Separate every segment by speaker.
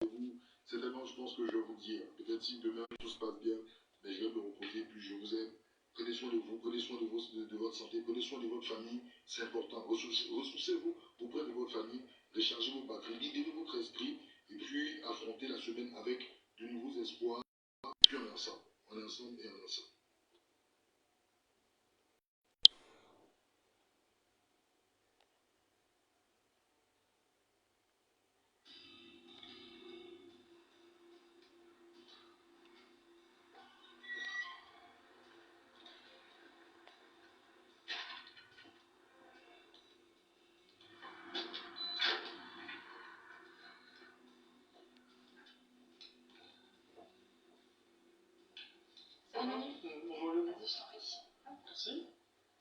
Speaker 1: vous. Certainement, je pense que je vais vous dire. Peut-être si demain tout se passe bien, mais je vais me reposer, puis je vous aime. Prenez soin de vous, prenez soin de votre santé, prenez soin de votre famille, c'est important. Ressourcez-vous auprès de votre famille, rechargez vos batteries, libérez votre esprit, et puis affrontez la semaine avec de nouveaux espoirs. Puis on est ensemble. On est ensemble et on est ensemble.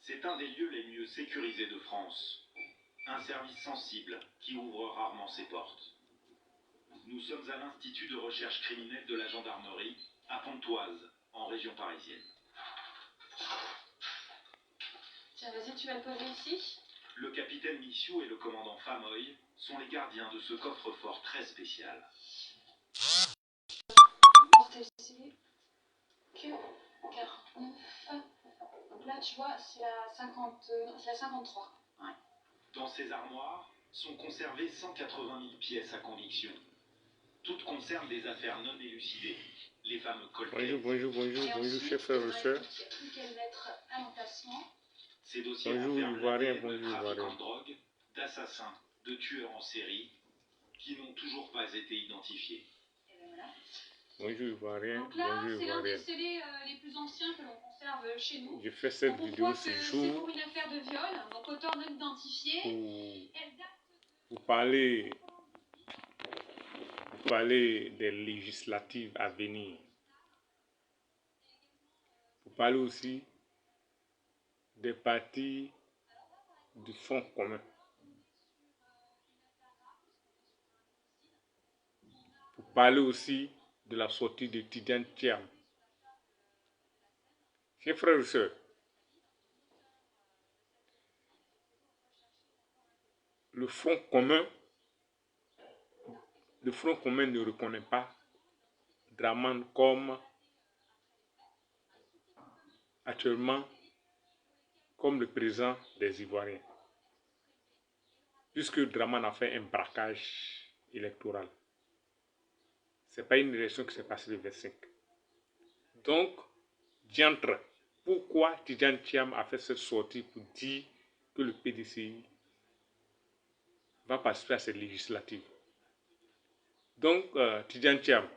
Speaker 2: C'est un des lieux les mieux sécurisés de France. Un service sensible qui ouvre rarement ses portes. Nous sommes à l'Institut de recherche criminelle de la gendarmerie, à Pontoise, en région parisienne.
Speaker 3: Tiens, vas-y, tu vas le poser ici.
Speaker 2: Le capitaine Missiou et le commandant Famoy sont les gardiens de ce coffre-fort très spécial.
Speaker 3: C'est que 49. Donc là, tu vois, c'est la 53. Ouais.
Speaker 2: Dans ces armoires sont conservées 180 000 pièces à conviction. Toutes concernent des affaires non élucidées, les fameux cold cases.
Speaker 4: Bonjour, chers frères et sœurs.
Speaker 3: Il n'y a plus qu'à le mettre à l'emplacement.
Speaker 2: Ces dossiers renferment de trafiquants de drogue, d'assassins, de tueurs en série, qui n'ont toujours pas été identifiés.
Speaker 3: Et ben voilà.
Speaker 4: Bonjour Ivoirien.
Speaker 3: Donc là, c'est l'un des scellés les plus anciens que l'on conserve chez nous.
Speaker 4: Je fais cette vidéo ce jour.
Speaker 3: C'est pour une affaire de viol, donc auteur non identifié.
Speaker 4: Pour parler des législatives à venir. Pour parler aussi des partis du Front commun. Pour parler aussi de la sortie de Tidjane Thiam. Chers frères et sœurs, le Front commun ne reconnaît pas Dramane comme actuellement comme le président des Ivoiriens. Puisque Dramane a fait un braquage électoral. Ce n'est pas une élection qui s'est passée le 25. Donc, diantre, pourquoi Tidjane Thiam a fait cette sortie pour dire que le PDCI va participer à cette législative? Donc, Tidjane Thiam,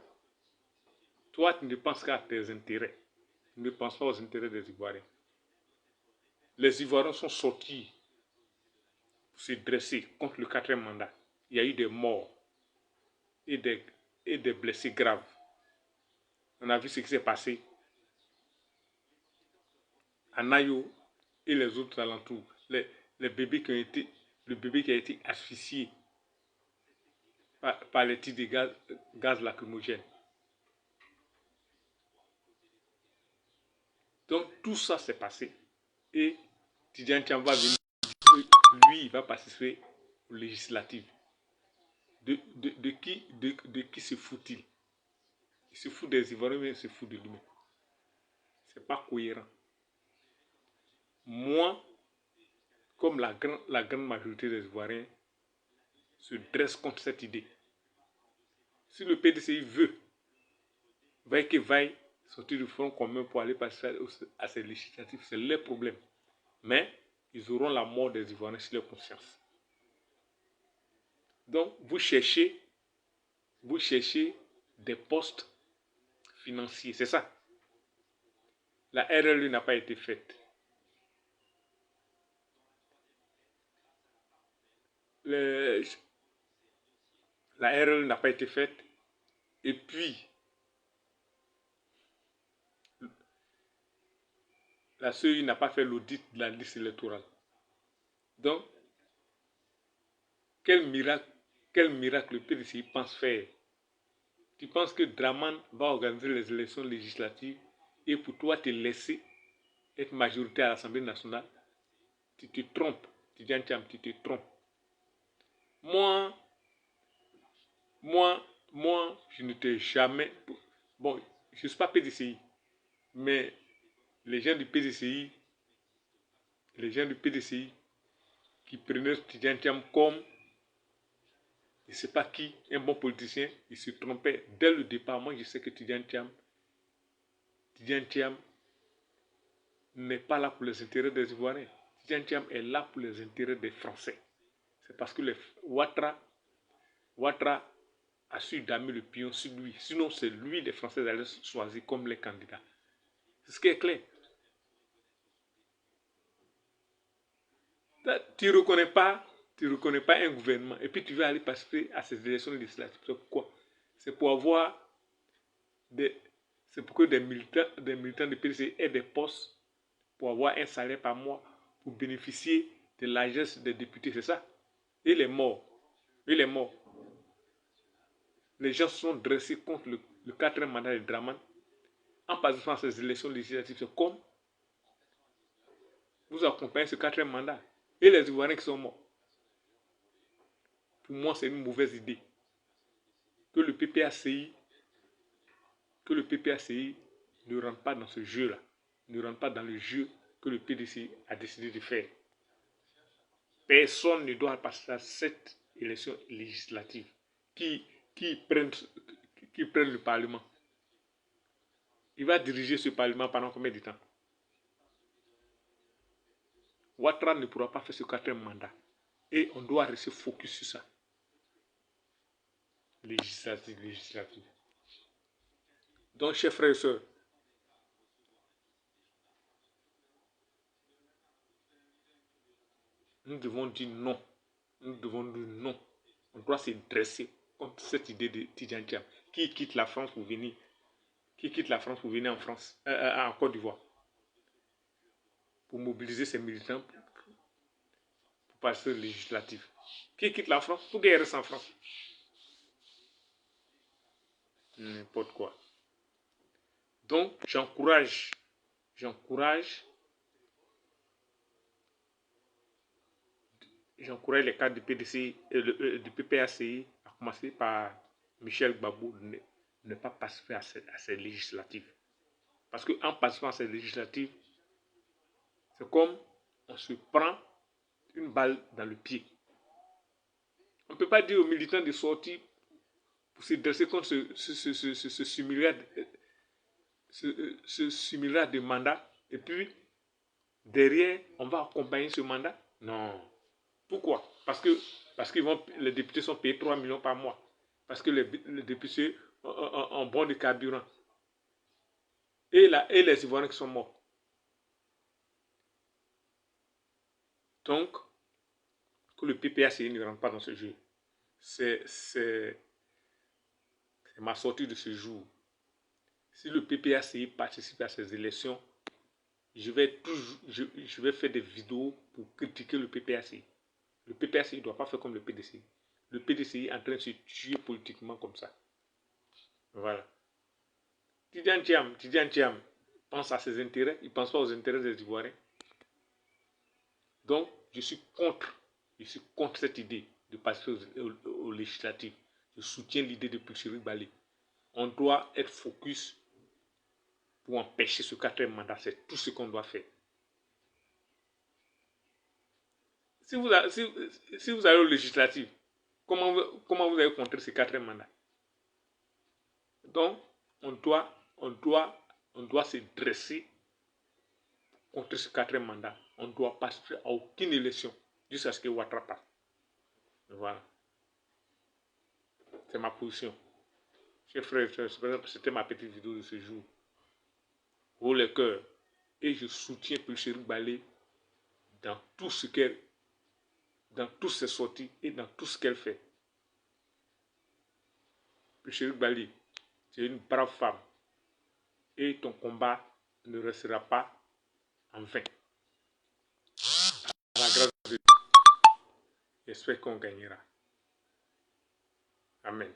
Speaker 4: toi, tu ne penses qu'à tes intérêts. Tu ne penses pas aux intérêts des Ivoiriens. Les Ivoiriens sont sortis pour se dresser contre le 4e mandat. Il y a eu des morts et des blessés graves. On a vu ce qui s'est passé à Nayo et les autres alentours. Le bébé qui a été asphyxié par les tirs de gaz lacrymogène. Donc tout ça s'est passé et Tidjane Thiam va venir, lui il va participer aux législatives. De qui se fout-il? Il se fout des Ivoiriens, mais il se fout de lui-même. C'est pas cohérent. Moi, comme la grande majorité des Ivoiriens, se dresse contre cette idée. Si le PDCI veut, vaille que vaille, sortir du Front commun pour aller passer à ces législatives, c'est leur problème. Mais ils auront la mort des Ivoiriens sur leur conscience. Donc, vous cherchez des postes financiers, c'est ça. La RLU n'a pas été faite. La RLU n'a pas été faite. Et puis, la CEI n'a pas fait l'audit de la liste électorale. Donc, quel miracle le PDCI pense faire? Tu penses que Dramane va organiser les élections législatives et pour toi te laisser être majoritaire à l'Assemblée nationale? Tu te trompes, Tidjane Thiam, tu te trompes. Moi, moi, je ne t'ai jamais... Bon, je ne suis pas PDCI, mais les gens du PDCI, qui prenaient Tidjane Thiam comme, je ne sais pas qui, un bon politicien, ils se trompaient. Dès le départ, moi je sais que Tidjane Thiam n'est pas là pour les intérêts des Ivoiriens. Tidjane Thiam est là pour les intérêts des Français. C'est parce que Ouattara a su damer le pion sur lui. Sinon, c'est lui, les Français, allaient choisir comme les candidats. C'est ce qui est clair. Tu ne reconnais pas un gouvernement et puis tu veux aller participer à ces élections législatives. C'est pourquoi? C'est pour avoir c'est pour que des militants de PDC aient des postes pour avoir un salaire par mois, pour bénéficier de l'agence des députés, c'est ça? Il est mort. Les gens sont dressés contre le quatrième mandat de Draman en participant à ces élections législatives. C'est comme vous accompagnez ce quatrième mandat. Et les Ivoiriens qui sont morts. Pour moi, c'est une mauvaise idée. Que le PPACI ne rentre pas dans ce jeu-là. Ne rentre pas dans le jeu que le PDC a décidé de faire. Personne ne doit passer à cette élection législative qui prenne le Parlement. Il va diriger ce Parlement pendant combien de temps? Ouattara ne pourra pas faire ce quatrième mandat. Et on doit rester focus sur ça. Législative. Donc, chers frères et sœurs, nous devons dire non. On doit se dresser contre cette idée de Tidjane Thiam qui quitte la France pour venir en France, en Côte d'Ivoire, pour mobiliser ses militants pour passer aux législatives. Qui quitte la France pour qu'il reste en France. N'importe quoi. Donc, j'encourage les cadres du PDC et du PPACI, à commencer par Michel Gbagbo, ne pas participer à ces législatives. Parce qu'en participant à ces législatives, c'est comme on se prend une balle dans le pied. On ne peut pas dire aux militants de sortir pour se dresser contre ce simulacre de mandat, et puis derrière, on va accompagner ce mandat. Non. Pourquoi? Parce que les députés sont payés 3 millions par mois. Parce que les députés ont bon de carburant. Et les Ivoiriens qui sont morts. Donc, que le PPACI ne rentre pas dans ce jeu. C'est ma sortie de ce jour. Si le PPACI participe à ces élections, je vais faire des vidéos pour critiquer le PPACI. Le PPACI ne doit pas faire comme le PDCI. Le PDCI est en train de se tuer politiquement comme ça. Voilà. Tidjane Thiam pense à ses intérêts, il ne pense pas aux intérêts des Ivoiriens. Donc, je suis contre cette idée de passer aux législatives. Je soutiens l'idée de Pulcheri Bali. On doit être focus pour empêcher ce quatrième mandat. C'est tout ce qu'on doit faire. Si vous allez aux législatives, comment vous allez contrer ce quatrième mandat? Donc, on doit se dresser contre ce quatrième mandat. On ne doit participer à aucune élection jusqu'à ce que Ouattara passe. Voilà. C'est ma position. Chers frères et sœurs, c'était ma petite vidéo de ce jour. Haut le cœur. Et je soutiens Pulcheri Bali dans tout ce qu'elle, dans toutes ses sorties et dans tout ce qu'elle fait. Pulcheri Bali, tu es une brave femme. Et ton combat ne restera pas en vain. À la grâce de Dieu, j'espère qu'on gagnera. Amen.